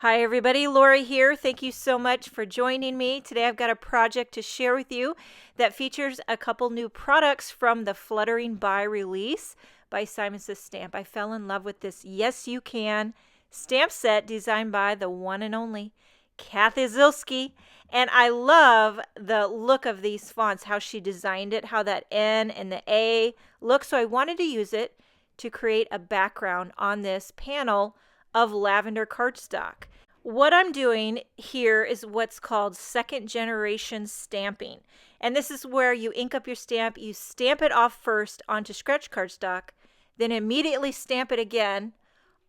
Hi everybody, Lori here. Thank you so much for joining me. Today I've got a project to share with you that features a couple new products from the Fluttering by release by Simon Says Stamp. I fell in love with this Yes You Can stamp set designed by the one and only Kathy Zilski. And I love the look of these fonts, how she designed it, how that N and the A look. So I wanted to use it to create a background on this panel of lavender cardstock. What I'm doing here is what's called second generation stamping. And this is where you ink up your stamp, you stamp it off first onto scratch cardstock, then immediately stamp it again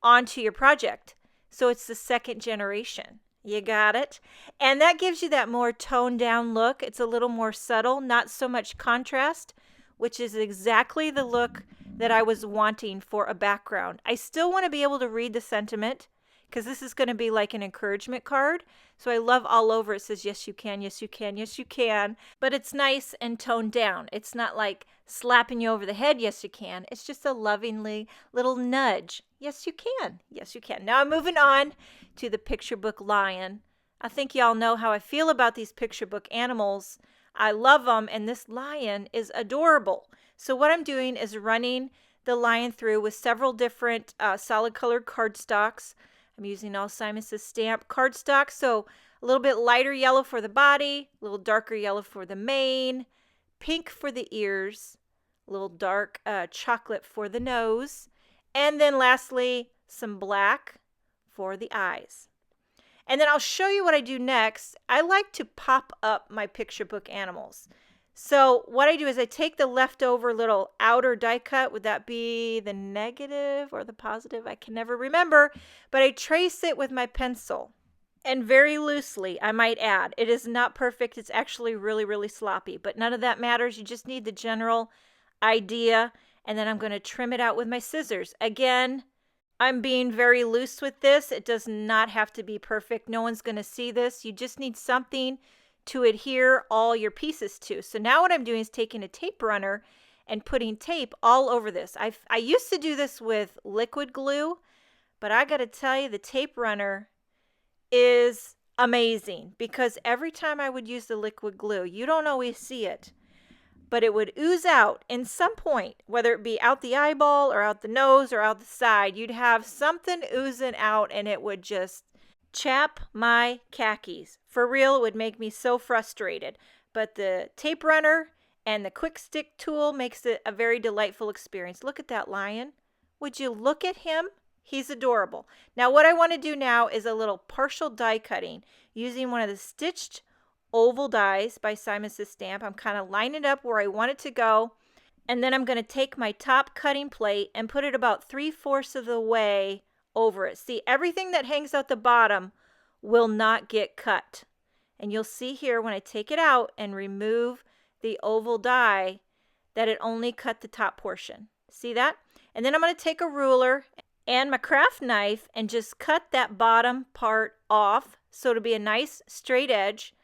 onto your project. So it's the second generation. You got it? And that gives you that more toned down look. It's a little more subtle, not so much contrast, which is exactly the look that I was wanting for a background. I still want to be able to read the sentiment because this is going to be like an encouragement card. So I love all over it says, yes, you can, yes, you can, yes, you can. But it's nice and toned down. It's not like slapping you over the head, yes, you can. It's just a lovingly little nudge. Yes, you can. Yes, you can. Now I'm moving on to the picture book lion. I think y'all know how I feel about these picture book animals. I love them, and this lion is adorable. So what I'm doing is running the lion through with several different solid colored cardstocks. I'm using all Simon Says Stamp cardstock, so a little bit lighter yellow for the body, a little darker yellow for the mane, pink for the ears, a little dark chocolate for the nose, and then lastly, some black for the eyes. And then I'll show you what I do next. I like to pop up my picture book animals. So what I do is I take the leftover little outer die cut. Would that be the negative or the positive? I can never remember. But I trace it with my pencil. And very loosely, I might add. It is not perfect. It's actually really, really sloppy. But none of that matters. You just need the general idea. And then I'm going to trim it out with my scissors. Again, I'm being very loose with this. It does not have to be perfect. No one's going to see this. You just need something to adhere all your pieces to. So now what I'm doing is taking a tape runner and putting tape all over this. I used to do this with liquid glue, but I got to tell you, the tape runner is amazing because every time I would use the liquid glue, you don't always see it, but it would ooze out in some point, whether it be out the eyeball or out the nose or out the side. You'd have something oozing out and it would just chap my khakis. For real, it would make me so frustrated. But the tape runner and the quick stick tool makes it a very delightful experience. Look at that lion. Would you look at him? He's adorable. Now what I want to do now is a little partial die cutting using one of the stitched oval dies by Simon Says Stamp. I'm kind of lining it up where I want it to go. And then I'm going to take my top cutting plate and put it about 3/4 of the way over it. See, everything that hangs out the bottom will not get cut. And you'll see here when I take it out and remove the oval die that it only cut the top portion. See that? And then I'm going to take a ruler and my craft knife and just cut that bottom part off so it'll be a nice straight edge.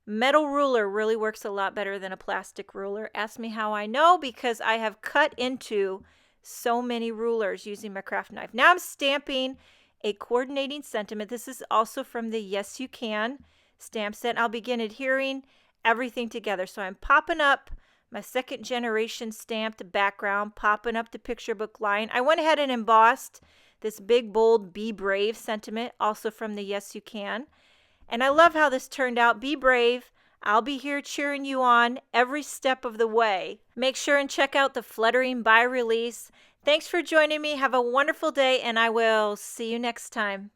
Metal ruler really works a lot better than a plastic ruler. Ask me how I know, because I have cut into so many rulers using my craft knife. Now I'm stamping a coordinating sentiment. This is also from the Yes You Can stamp set. I'll begin adhering everything together. So I'm popping up my second generation stamped background, popping up the picture book line. I went ahead and embossed this big, bold, be brave sentiment, also from the Yes You Can. And I love how this turned out. Be brave. I'll be here cheering you on every step of the way. Make sure and check out the Fluttering by release. Thanks for joining me. Have a wonderful day, and I will see you next time.